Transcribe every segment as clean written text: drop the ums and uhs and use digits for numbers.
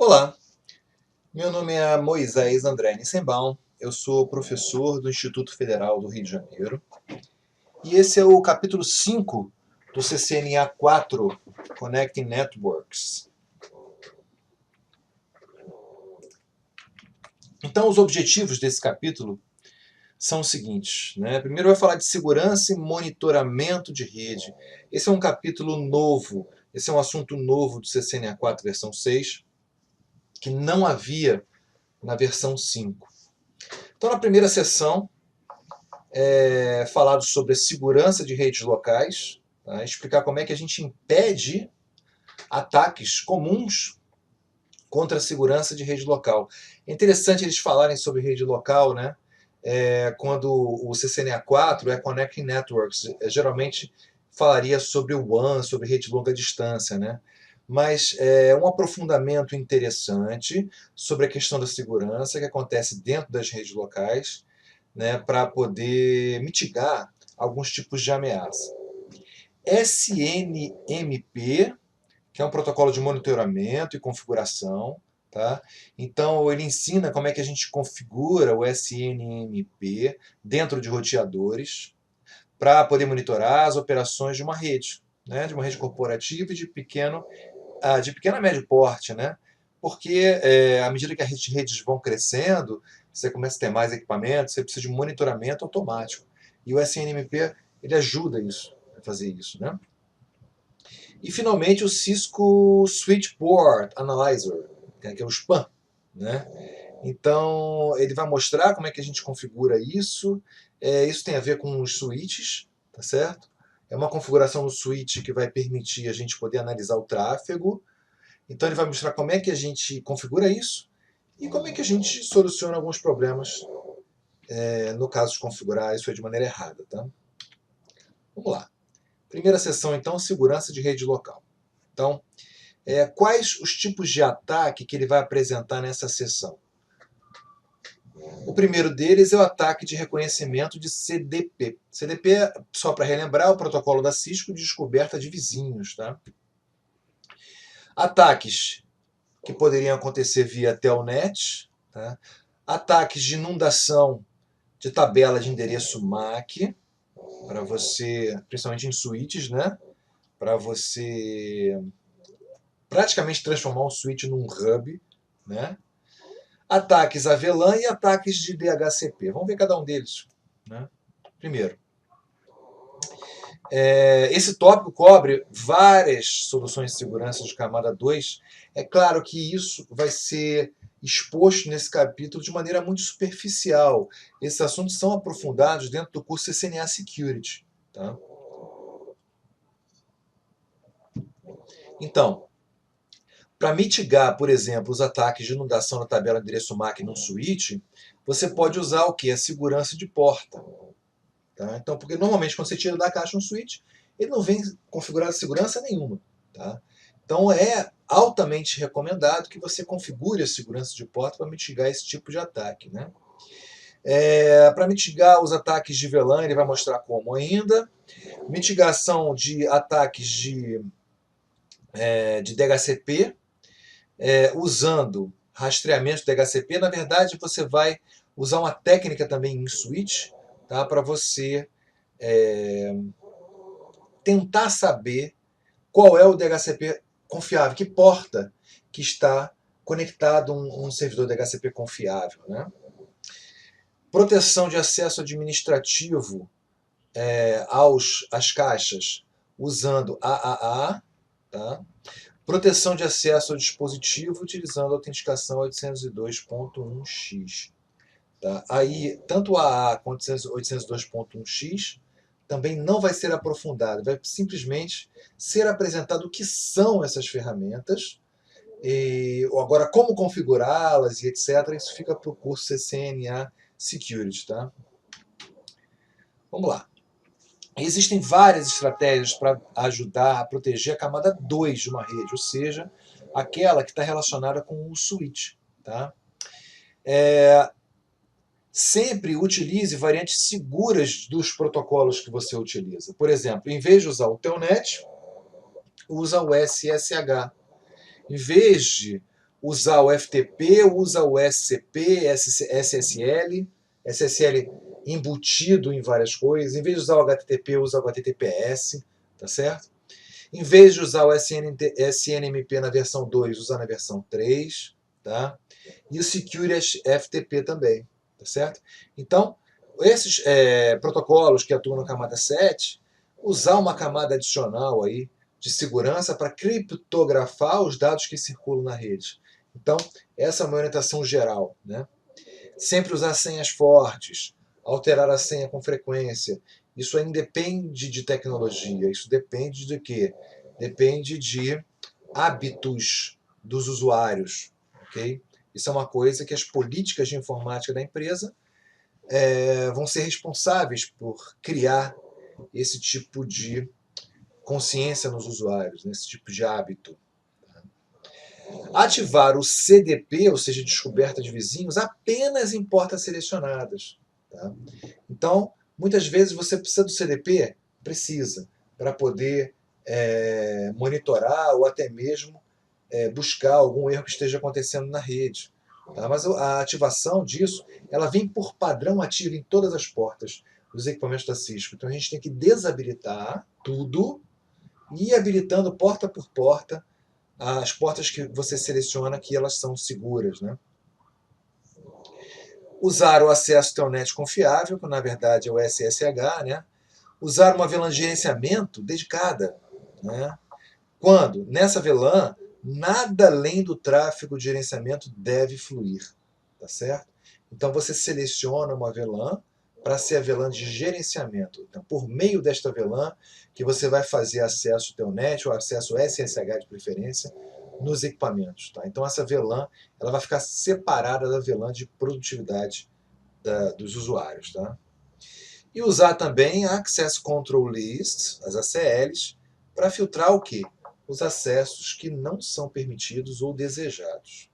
Olá, meu nome é Moisés André Nissenbaum, eu sou professor do Instituto Federal do Rio de Janeiro e esse é o capítulo 5 do CCNA 4, Connecting Networks. Então, os objetivos desse capítulo são os seguintes, né? Primeiro vai falar de segurança e monitoramento de rede. Esse é um capítulo novo, esse é um assunto novo do CCNA 4 versão 6, que não havia na versão 5. Então, na primeira sessão, falado sobre a segurança de redes locais, tá? Explicar como é que a gente impede ataques comuns contra a segurança de rede local. É interessante eles falarem sobre rede local, né? Quando o CCNA 4 é Connecting Networks, geralmente falaria sobre o WAN, sobre rede longa distância, né? Mas um aprofundamento interessante sobre a questão da segurança que acontece dentro das redes locais, né, para poder mitigar alguns tipos de ameaça. SNMP, que é um protocolo de monitoramento e configuração. Tá? Então, ele ensina como é que a gente configura o SNMP dentro de roteadores para poder monitorar as operações de uma rede, né? De uma rede corporativa e de pequeno a médio porte, né? Porque à medida que as redes vão crescendo, você começa a ter mais equipamentos, você precisa de monitoramento automático. E o SNMP ele ajuda isso, a fazer isso, né? E finalmente o Cisco Switchboard Analyzer, que é o SPAN, né? Então ele vai mostrar como é que a gente configura isso. Isso tem a ver com os switches, tá certo? É uma configuração no switch que vai permitir a gente poder analisar o tráfego. Então ele vai mostrar como é que a gente configura isso e como é que a gente soluciona alguns problemas no caso de configurar isso de maneira errada. Tá? Vamos lá. Primeira seção, então, segurança de rede local. Então, quais os tipos de ataque que ele vai apresentar nessa seção? O primeiro deles é o ataque de reconhecimento de CDP. CDP, só para relembrar, é o protocolo da Cisco de descoberta de vizinhos. Tá? Ataques que poderiam acontecer via Telnet, tá? Ataques de inundação de tabela de endereço MAC, para você, principalmente em switches, né? Para você praticamente transformar um switch num hub, né? Ataques a VLAN e ataques de DHCP. Vamos ver cada um deles. Né? Primeiro, esse tópico cobre várias soluções de segurança de camada 2. É claro que isso vai ser exposto nesse capítulo de maneira muito superficial. Esses assuntos são aprofundados dentro do curso CCNA Security. Tá? Então, para mitigar, por exemplo, os ataques de inundação na tabela de endereço MAC num switch, você pode usar o que? A segurança de porta. Tá? Então, porque normalmente quando você tira da caixa um switch, ele não vem configurado segurança nenhuma. Tá? Então é altamente recomendado que você configure a segurança de porta para mitigar esse tipo de ataque. Né? Para mitigar os ataques de VLAN, ele vai mostrar como ainda. Mitigação de ataques de DHCP, usando rastreamento de DHCP. Na verdade, você vai usar uma técnica também em switch, tá? Para você tentar saber qual é o DHCP confiável, que porta que está conectado um servidor DHCP confiável. Né? Proteção de acesso administrativo às caixas usando AAA. Tá? Proteção de acesso ao dispositivo utilizando a autenticação 802.1x. Tá? Aí, tanto o AA quanto 802.1x também não vai ser aprofundado, vai simplesmente ser apresentado o que são essas ferramentas, agora como configurá-las e etc. Isso fica para o curso CCNA Security. Tá? Vamos lá. Existem várias estratégias para ajudar a proteger a camada 2 de uma rede, ou seja, aquela que está relacionada com o switch. Tá? Sempre utilize variantes seguras dos protocolos que você utiliza. Por exemplo, em vez de usar o Telnet, usa o SSH. Em vez de usar o FTP, usa o SCP, SSL, SSL embutido em várias coisas. Em vez de usar o HTTP, usa o HTTPS, tá certo? Em vez de usar o SNMP na versão 2, usa na versão 3, tá? E o Security FTP também, tá certo? Então, esses protocolos que atuam na camada 7, usar uma camada adicional aí de segurança para criptografar os dados que circulam na rede. Então, essa é uma orientação geral, né? Sempre usar senhas fortes, alterar a senha com frequência. Isso aí independe de tecnologia, isso depende de quê? Depende de hábitos dos usuários, ok? Isso é uma coisa que as políticas de informática da empresa vão ser responsáveis por criar esse tipo de consciência nos usuários, esse tipo de hábito. Ativar o CDP, ou seja, descoberta de vizinhos, apenas em portas selecionadas. Tá? Então, muitas vezes você precisa do CDP? Precisa, para poder monitorar ou até mesmo buscar algum erro que esteja acontecendo na rede. Tá? Mas a ativação disso, ela vem por padrão ativa em todas as portas dos equipamentos da Cisco. Então a gente tem que desabilitar tudo e ir habilitando porta por porta as portas que você seleciona que elas são seguras, né? Usar o acesso Telnet confiável, que na verdade é o SSH, né? Usar uma VLAN de gerenciamento dedicada, né? Quando nessa VLAN nada além do tráfego de gerenciamento deve fluir, tá certo? Então você seleciona uma VLAN para ser a VLAN de gerenciamento. Então, por meio desta VLAN que você vai fazer acesso Telnet ou acesso SSH de preferência nos equipamentos, tá? Então essa VLAN ela vai ficar separada da VLAN de produtividade dos usuários, tá? E usar também a Access Control List, as ACLs, para filtrar o quê? Os acessos que não são permitidos ou desejados.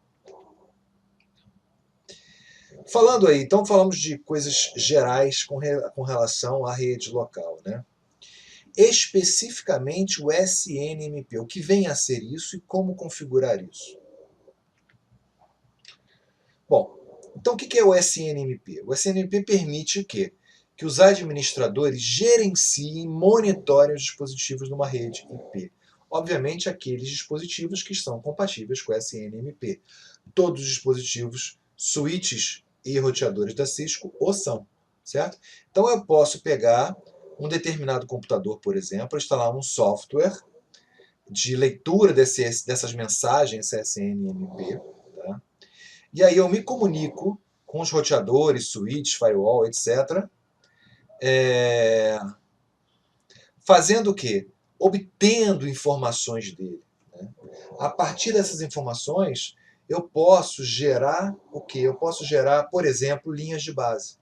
Falando aí, então falamos de coisas gerais com relação à rede local, né? Especificamente o SNMP, o que vem a ser isso e como configurar isso? Bom, então o que é o SNMP? O SNMP permite o quê? Que os administradores gerenciem e monitorem os dispositivos numa rede IP. Obviamente, aqueles dispositivos que são compatíveis com o SNMP. Todos os dispositivos, switches e roteadores da Cisco o são, certo? Então eu posso pegar um determinado computador, por exemplo, instalar um software de leitura dessas mensagens SNMP, tá? E aí eu me comunico com os roteadores, switch, firewall, etc. Fazendo o quê? Obtendo informações dele, né? A partir dessas informações, eu posso gerar o quê? Eu posso gerar, por exemplo, linhas de base.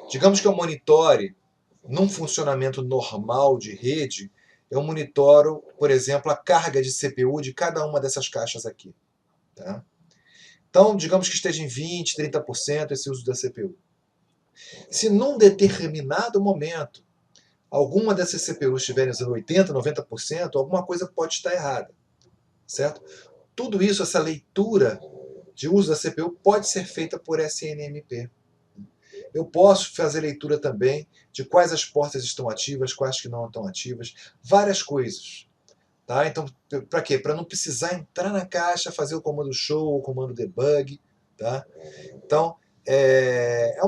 Digamos que eu monitore, num funcionamento normal de rede, eu monitoro, por exemplo, a carga de CPU de cada uma dessas caixas aqui. Tá? Então, digamos que esteja em 20%, 30% esse uso da CPU. Se num determinado momento alguma dessas CPUs estiverem usando 80%, 90%, alguma coisa pode estar errada, certo? Tudo isso, essa leitura de uso da CPU pode ser feita por SNMP. Eu posso fazer leitura também de quais as portas estão ativas, quais que não estão ativas, várias coisas. Tá? Então, para quê? Para não precisar entrar na caixa, fazer o comando show, o comando debug. Tá? Então, é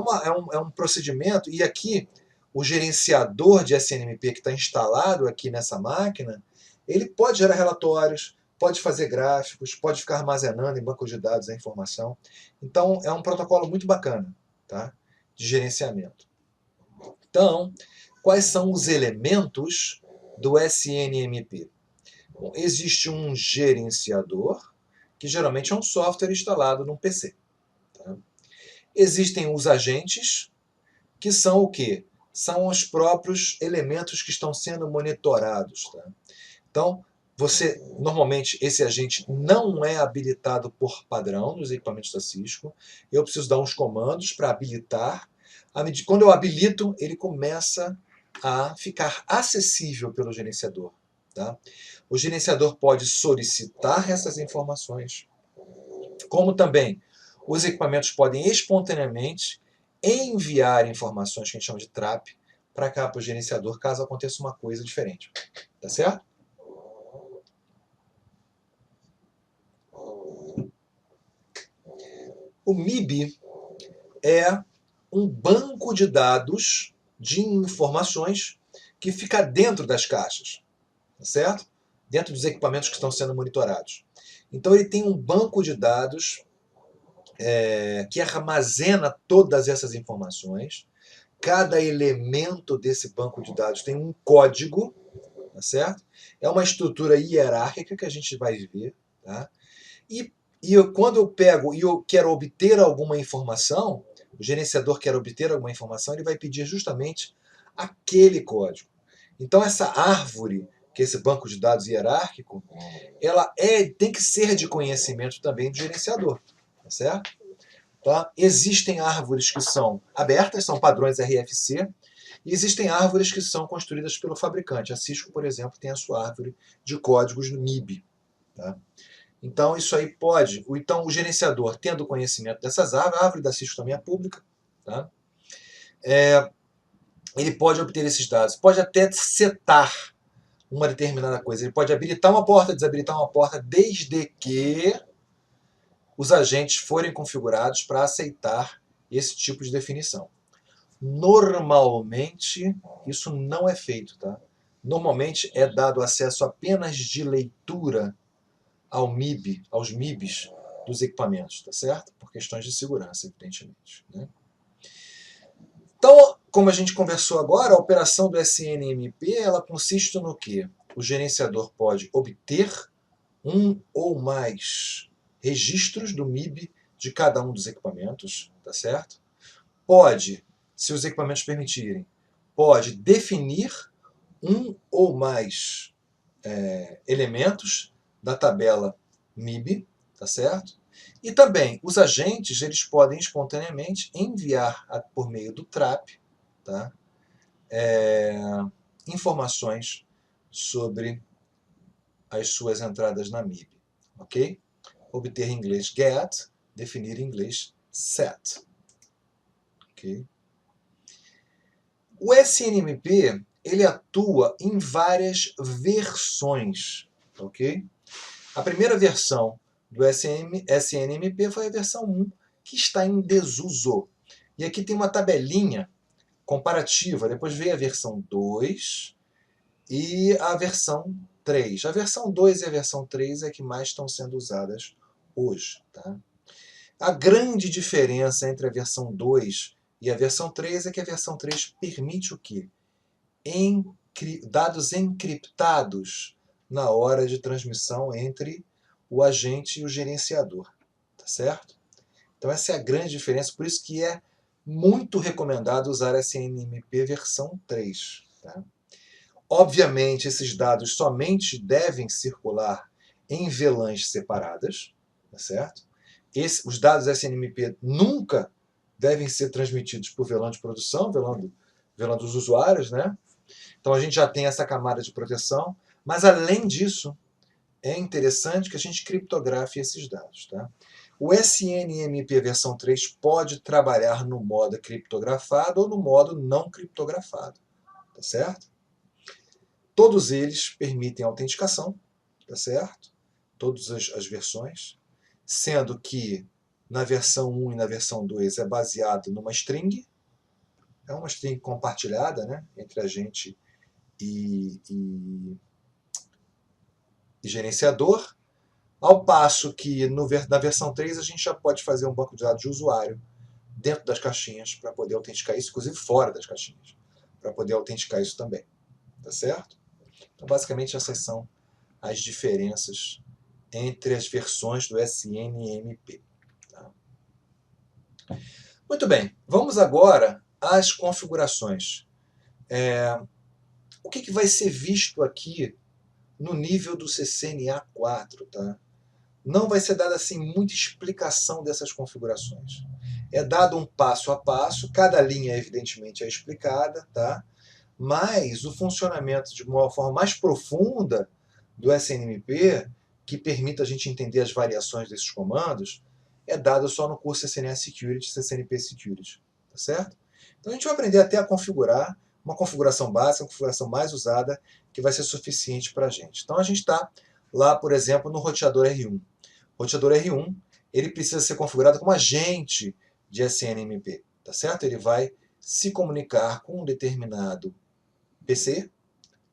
um procedimento, e aqui o gerenciador de SNMP que está instalado aqui nessa máquina, ele pode gerar relatórios, pode fazer gráficos, pode ficar armazenando em banco de dados a informação. Então, é um protocolo muito bacana, tá? De gerenciamento. Então, quais são os elementos do SNMP? Bom, existe um gerenciador, que geralmente é um software instalado num PC. Tá? Existem os agentes, que são o quê? São os próprios elementos que estão sendo monitorados. Tá? Então, normalmente, esse agente não é habilitado por padrão nos equipamentos da Cisco. Eu preciso dar uns comandos para habilitar. Quando eu habilito, ele começa a ficar acessível pelo gerenciador. Tá? O gerenciador pode solicitar essas informações. como também os equipamentos podem espontaneamente enviar informações que a gente chama de trap para cá, para o gerenciador, caso aconteça uma coisa diferente. Tá certo? O MIB é um banco de dados de informações que fica dentro das caixas, tá certo? Dentro dos equipamentos que estão sendo monitorados. Então ele tem um banco de dados que armazena todas essas informações. Cada elemento desse banco de dados tem um código, tá certo? É uma estrutura hierárquica que a gente vai ver, tá? E quando eu pego e eu quero obter alguma informação, o gerenciador quer obter alguma informação, ele vai pedir justamente aquele código. Então essa árvore, que é esse banco de dados hierárquico, ela tem que ser de conhecimento também do gerenciador, tá certo? Tá? Existem árvores que são abertas, são padrões RFC, e existem árvores que são construídas pelo fabricante. A Cisco, por exemplo, tem a sua árvore de códigos no MIB. Tá? Então, isso aí pode. Então, o gerenciador, tendo conhecimento dessas árvores, a árvore da Cisco também é pública, tá? Ele pode obter esses dados, pode até setar uma determinada coisa. Ele pode habilitar uma porta, desabilitar uma porta, desde que os agentes forem configurados para aceitar esse tipo de definição. Normalmente, isso não é feito, tá? Normalmente é dado acesso apenas de leitura ao MIB, aos MIBs dos equipamentos, tá certo? Por questões de segurança, evidentemente, né? Então, como a gente conversou agora, a operação do SNMP, ela consiste no quê? O gerenciador pode obter um ou mais registros do MIB de cada um dos equipamentos, tá certo? Pode, se os equipamentos permitirem, pode definir um ou mais elementos da tabela MIB, tá certo? E também os agentes eles podem espontaneamente enviar por meio do trap, tá? Informações sobre as suas entradas na MIB, ok? Obter em inglês get, definir em inglês set, ok? O SNMP ele atua em várias versões, ok? A primeira versão do SNMP foi a versão 1, que está em desuso. E aqui tem uma tabelinha comparativa. Depois veio a versão 2 e a versão 3. A versão 2 e a versão 3 é que mais estão sendo usadas hoje. Tá? A grande diferença entre a versão 2 e a versão 3 é que a versão 3 permite o quê? Dados encriptados na hora de transmissão entre o agente e o gerenciador, tá certo? Então essa é a grande diferença, por isso que é muito recomendado usar a SNMP versão 3. Tá? Obviamente esses dados somente devem circular em VLANs separadas, tá certo? Os dados SNMP nunca devem ser transmitidos por VLAN de produção, VLAN dos usuários, né? Então a gente já tem essa camada de proteção, mas além disso, é interessante que a gente criptografe esses dados. Tá? O SNMP versão 3 pode trabalhar no modo criptografado ou no modo não criptografado. Tá certo? Todos eles permitem autenticação, tá certo? Todas as versões, sendo que na versão 1 e na versão 2 é baseado numa string, é uma string compartilhada, né, entre a gente e gerenciador, ao passo que na versão 3 a gente já pode fazer um banco de dados de usuário dentro das caixinhas para poder autenticar isso, inclusive fora das caixinhas, para poder autenticar isso também. Tá certo? Então, basicamente, essas são as diferenças entre as versões do SNMP. Tá? Muito bem, vamos agora às configurações. O que vai ser visto aqui no nível do CCNA4, tá? Não vai ser dada assim muita explicação dessas configurações. É dado um passo a passo, cada linha evidentemente é explicada, tá? Mas o funcionamento de uma forma mais profunda do SNMP, que permita a gente entender as variações desses comandos, é dado só no curso CCNA Security, CCNP Security, tá certo? Então a gente vai aprender até a configurar uma configuração básica, uma configuração mais usada, que vai ser suficiente para a gente. Então a gente está lá, por exemplo, no roteador R1. O roteador R1, ele precisa ser configurado como agente de SNMP, tá certo? Ele vai se comunicar com um determinado PC,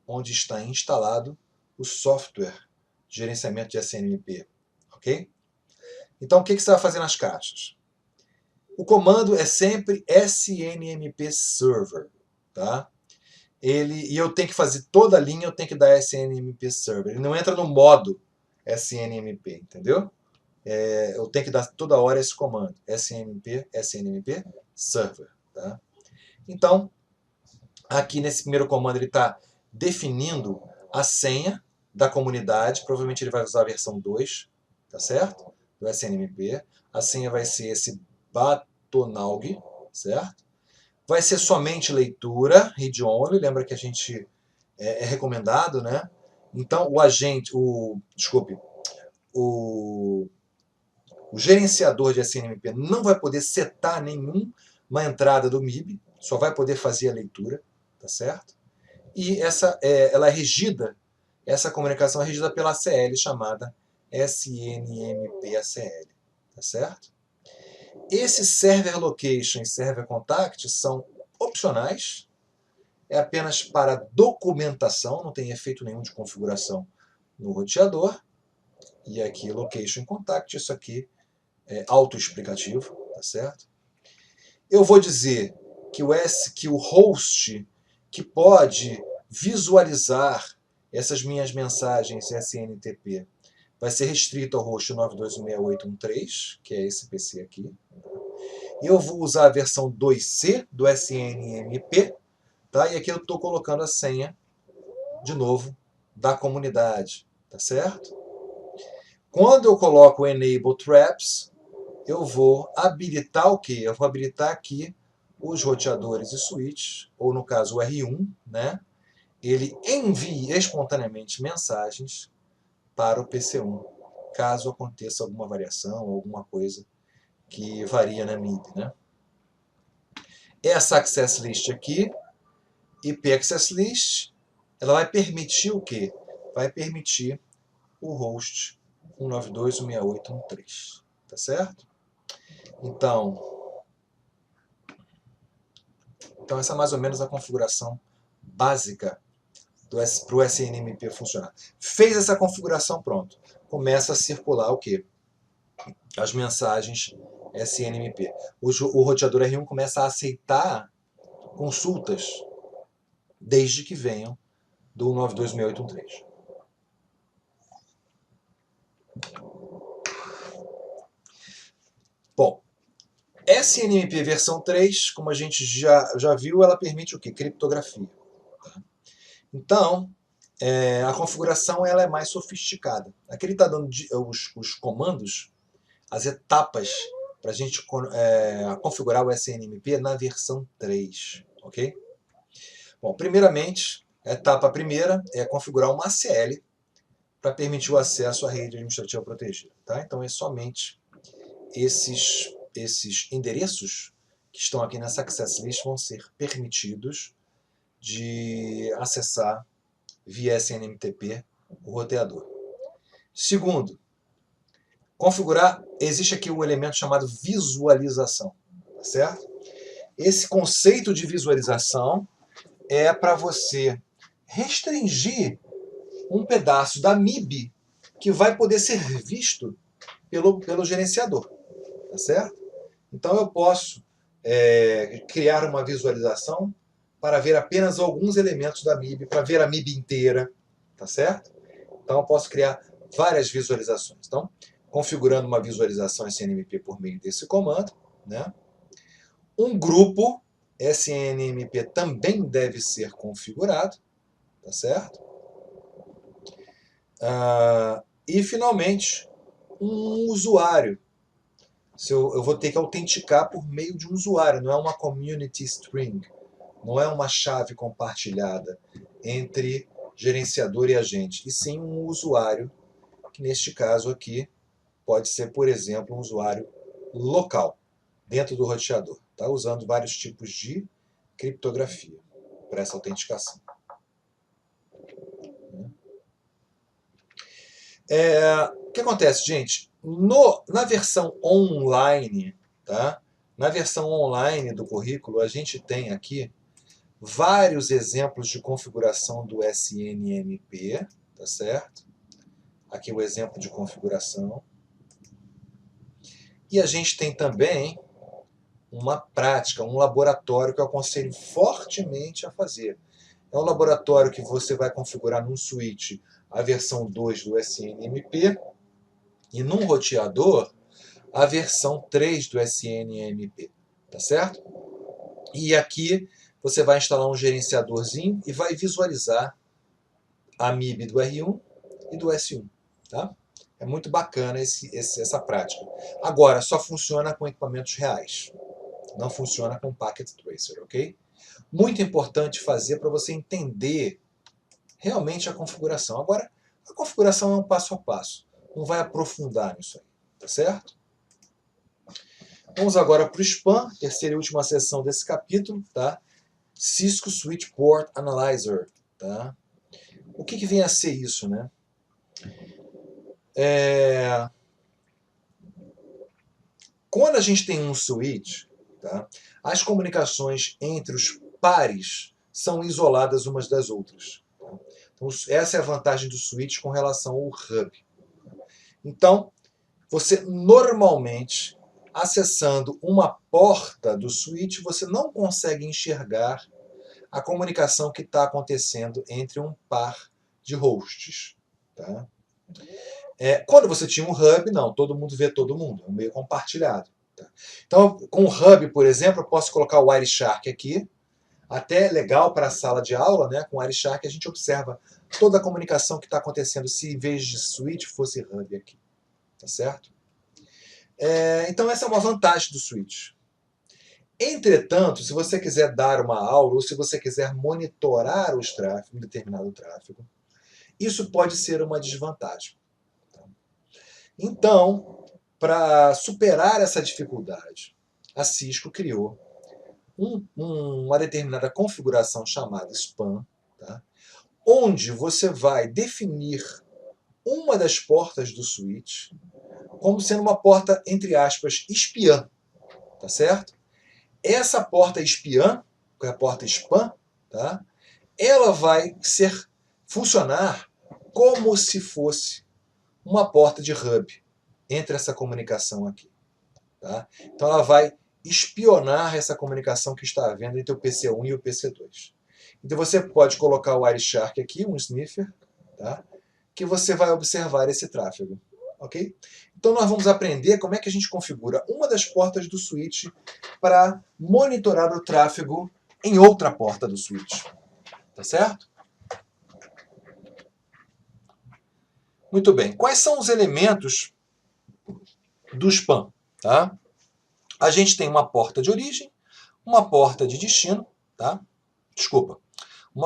onde está instalado o software de gerenciamento de SNMP, ok? Então, o que você vai fazer nas caixas? O comando é sempre SNMP Server, tá? E eu tenho que fazer toda a linha, eu tenho que dar SNMP Server. Ele não entra no modo SNMP, entendeu? Eu tenho que dar toda hora esse comando, SNMP Server, tá? Então, aqui nesse primeiro comando ele está definindo a senha da comunidade, provavelmente ele vai usar a versão 2, tá certo? Do SNMP. A senha vai ser esse Batonaug, certo? Vai ser somente leitura, read only, lembra que a gente é recomendado, né? Então o gerenciador de SNMP não vai poder setar nenhuma entrada do MIB, só vai poder fazer a leitura, tá certo? E ela é regida, essa comunicação é regida pela ACL chamada SNMP-ACL, tá certo? Esse server location e server contact são opcionais, é apenas para documentação, não tem efeito nenhum de configuração no roteador. E aqui location e contact, isso aqui é autoexplicativo, tá certo? Eu vou dizer que o host que pode visualizar essas minhas mensagens SNTP vai ser restrito ao host 92.168.1.3, que é esse PC aqui. Eu vou usar a versão 2C do SNMP, tá? E aqui eu estou colocando a senha, de novo, da comunidade, tá certo? Quando eu coloco o Enable Traps, eu vou habilitar o quê? Eu vou habilitar aqui os roteadores e switches, ou no caso o R1, né? Ele envia espontaneamente mensagens para o PC1, caso aconteça alguma variação, alguma coisa que varia na MIB, né? Essa Access List aqui, IP Access List, ela vai permitir o quê? Vai permitir o host 192.168.1.3, tá certo? Então, essa é mais ou menos a configuração básica para o SNMP funcionar. Fez essa configuração, pronto. Começa a circular o quê? As mensagens SNMP. O roteador R1 começa a aceitar consultas desde que venham do 92.168.1.3. Bom, SNMP versão 3, como a gente já viu, ela permite o quê? Criptografia. Tá? Então, a configuração ela é mais sofisticada. Aqui ele está dando os comandos, as etapas para a gente configurar o SNMP na versão 3. Ok? Bom, primeiramente, a etapa primeira é configurar uma ACL para permitir o acesso à rede administrativa protegida. Tá? Então é somente esses endereços que estão aqui nessa Access List vão ser permitidos de acessar via SNMTP o roteador. Segundo, existe aqui um elemento chamado visualização, certo? Esse conceito de visualização é para você restringir um pedaço da MIB que vai poder ser visto pelo gerenciador, tá certo? Então eu posso criar uma visualização para ver apenas alguns elementos da MIB, para ver a MIB inteira, tá certo? Então eu posso criar várias visualizações. Então, configurando uma visualização SNMP por meio desse comando, né? Um grupo SNMP também deve ser configurado, tá certo? E finalmente, um usuário. Eu vou ter que autenticar por meio de um usuário, não é uma community string, não é uma chave compartilhada entre gerenciador e agente, e sim um usuário, que neste caso aqui pode ser, por exemplo, um usuário local, dentro do roteador, tá? Usando vários tipos de criptografia para essa autenticação. O que acontece, gente? Na versão online, tá? Na versão online do currículo, a gente tem aqui vários exemplos de configuração do SNMP, tá certo? Aqui o exemplo de configuração. E a gente tem também uma prática, um laboratório que eu aconselho fortemente a fazer. É um laboratório que você vai configurar num switch a versão 2 do SNMP e num roteador a versão 3 do SNMP, tá certo? E aqui você vai instalar um gerenciadorzinho e vai visualizar a MIB do R1 e do S1, tá? É muito bacana essa prática. Agora, só funciona com equipamentos reais. Não funciona com Packet Tracer, ok? Muito importante fazer para você entender realmente a configuração. Agora, a configuração é um passo a passo. Não vai aprofundar nisso aí, tá certo? Vamos agora para o SPAN, terceira e última seção desse capítulo, tá? Cisco Switch Port Analyzer, tá? O que vem a ser isso, né? Quando a gente tem um switch, tá? As comunicações entre os pares são isoladas umas das outras. Então, essa é a vantagem do switch com relação ao hub. Então, você normalmente, acessando uma porta do switch, você não consegue enxergar a comunicação que está acontecendo entre um par de hosts. Tá? Quando você tinha um hub, não, todo mundo vê todo mundo, é um meio compartilhado. Tá? Então, com o hub, por exemplo, eu posso colocar o Wireshark aqui, até legal para a sala de aula, né? Com o Wireshark a gente observa toda a comunicação que está acontecendo se em vez de switch fosse hub aqui. Tá certo? Então essa é uma vantagem do switch. Entretanto, se você quiser dar uma aula ou se você quiser monitorar os tráfegos, um determinado tráfego, isso pode ser uma desvantagem. Então, para superar essa dificuldade, a Cisco criou uma determinada configuração chamada SPAN, tá? Onde você vai definir uma das portas do switch como sendo uma porta, entre aspas, espiã, tá certo? Essa porta espiã, que é a porta spam, tá? Ela vai funcionar como se fosse uma porta de hub entre essa comunicação aqui. Tá? Então ela vai espionar essa comunicação que está havendo entre o PC1 e o PC2. Então você pode colocar o Wireshark aqui, um sniffer, tá? Que você vai observar esse tráfego. Okay? Então nós vamos aprender como é que a gente configura uma das portas do switch para monitorar o tráfego em outra porta do switch. Tá certo? Muito bem. Quais são os elementos do SPAN? Tá? A gente tem uma porta de origem, uma porta de destino, tá? Desculpa.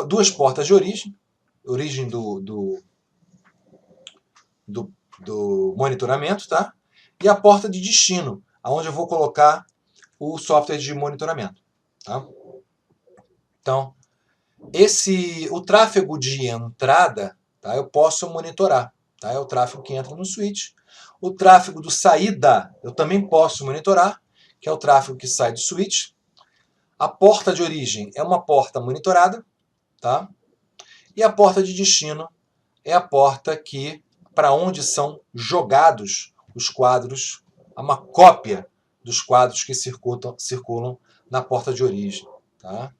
Duas portas de origem do monitoramento, tá? E a porta de destino, onde eu vou colocar o software de monitoramento. Tá? Então, o tráfego de entrada, tá? Eu posso monitorar. Tá? É o tráfego que entra no switch. O tráfego do saída, eu também posso monitorar, que é o tráfego que sai do switch. A porta de origem é uma porta monitorada. Tá? E a porta de destino é a porta para onde são jogados os quadros, uma cópia dos quadros que circulam na porta de origem. Tá?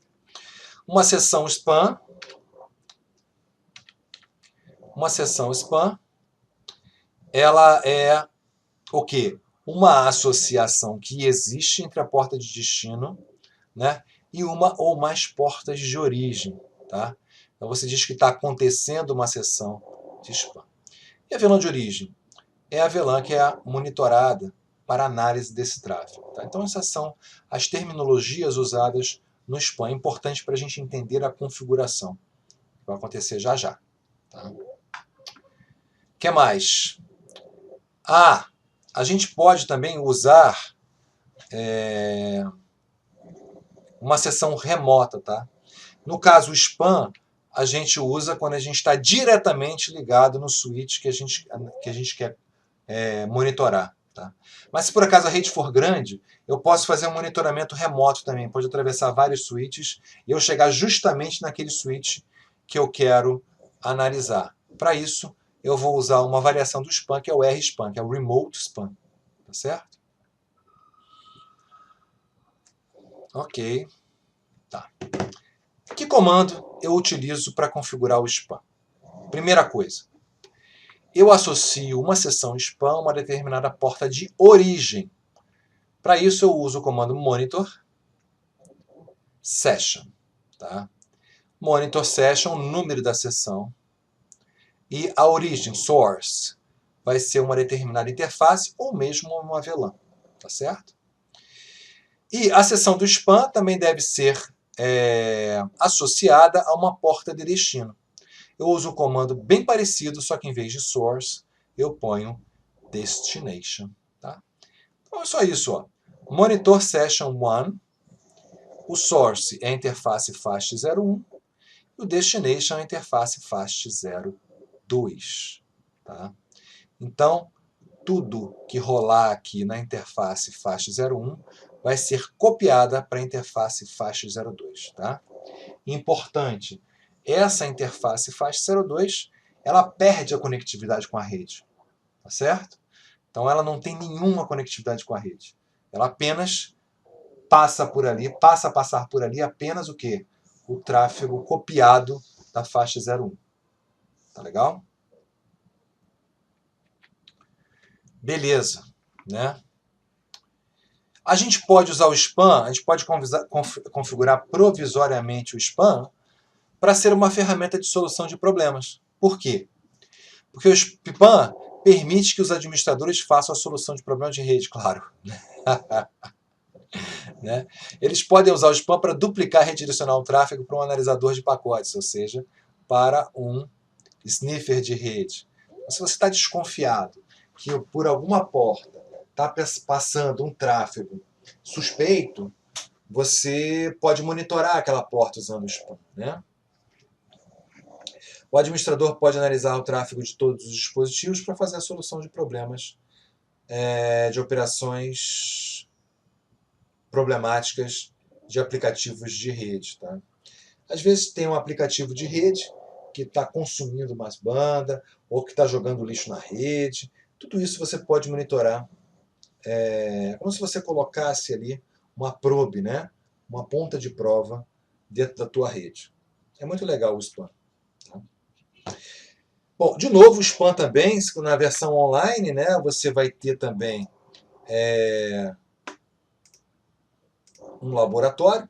Uma seção SPAN. Ela é o quê? Uma associação que existe entre a porta de destino, né, e uma ou mais portas de origem. Tá? Então você diz que está acontecendo uma seção de SPAN. E a VLAN de origem? É a VLAN que é monitorada para análise desse tráfego. Tá? Então essas são as terminologias usadas no SPAN. É importante para a gente entender a configuração, que vai acontecer já já. Tá? O que mais? A gente pode também usar uma sessão remota, tá? No caso, o spam, a gente usa quando a gente está diretamente ligado no switch que a gente quer monitorar. Tá? Mas se por acaso a rede for grande, eu posso fazer um monitoramento remoto também. Pode atravessar vários switches e eu chegar justamente naquele switch que eu quero analisar. Para isso, eu vou usar uma variação do spam, que é o RSpam, que é o Remote Spam. Tá certo? Ok. Tá. Que comando eu utilizo para configurar o spam? Primeira coisa, eu associo uma sessão spam a uma determinada porta de origem. Para isso, eu uso o comando monitor session. Tá? Monitor session, o número da sessão. E a origem, source, vai ser uma determinada interface ou mesmo uma VLAN. Tá certo? E a sessão do spam também deve ser associada a uma porta de destino. Eu uso um comando bem parecido, só que em vez de source, eu ponho destination. Tá? Então é só isso. Ó. Monitor session 1, o source é a interface FAST01 e o destination é a interface FAST02. Tá? Então, tudo que rolar aqui na interface FAST01 vai ser copiada para a interface FAST02. Tá? Importante, essa interface FAST02 ela perde a conectividade com a rede. Tá certo? Então ela não tem nenhuma conectividade com a rede. Ela apenas passa por ali, passa a passar por ali apenas o quê? O tráfego copiado da faixa 01. Tá legal? Beleza, né? A gente pode usar o spam, a gente pode configurar provisoriamente o spam para ser uma ferramenta de solução de problemas. Por quê? Porque o spam permite que os administradores façam a solução de problemas de rede, claro. Né? Eles podem usar o spam para duplicar e redirecionar o tráfego para um analisador de pacotes, ou seja, para um sniffer de rede. Então, se você está desconfiado que por alguma porta está passando um tráfego suspeito, você pode monitorar aquela porta usando o spam. Né? O administrador pode analisar o tráfego de todos os dispositivos para fazer a solução de problemas de operações problemáticas de aplicativos de rede. Tá? Às vezes tem um aplicativo de rede que está consumindo mais banda ou que está jogando lixo na rede. Tudo isso você pode monitorar. Como se você colocasse ali uma probe, né? Uma ponta de prova dentro da tua rede. É muito legal o spam. Tá? Bom, de novo, o spam também, na versão online, né, você vai ter também um laboratório,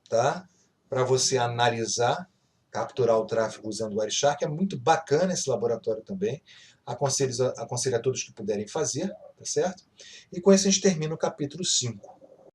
tá? Para você analisar, capturar o tráfego usando o Wireshark. É muito bacana esse laboratório também. Aconselho a todos que puderem fazer, tá certo? E com isso a gente termina o capítulo 5.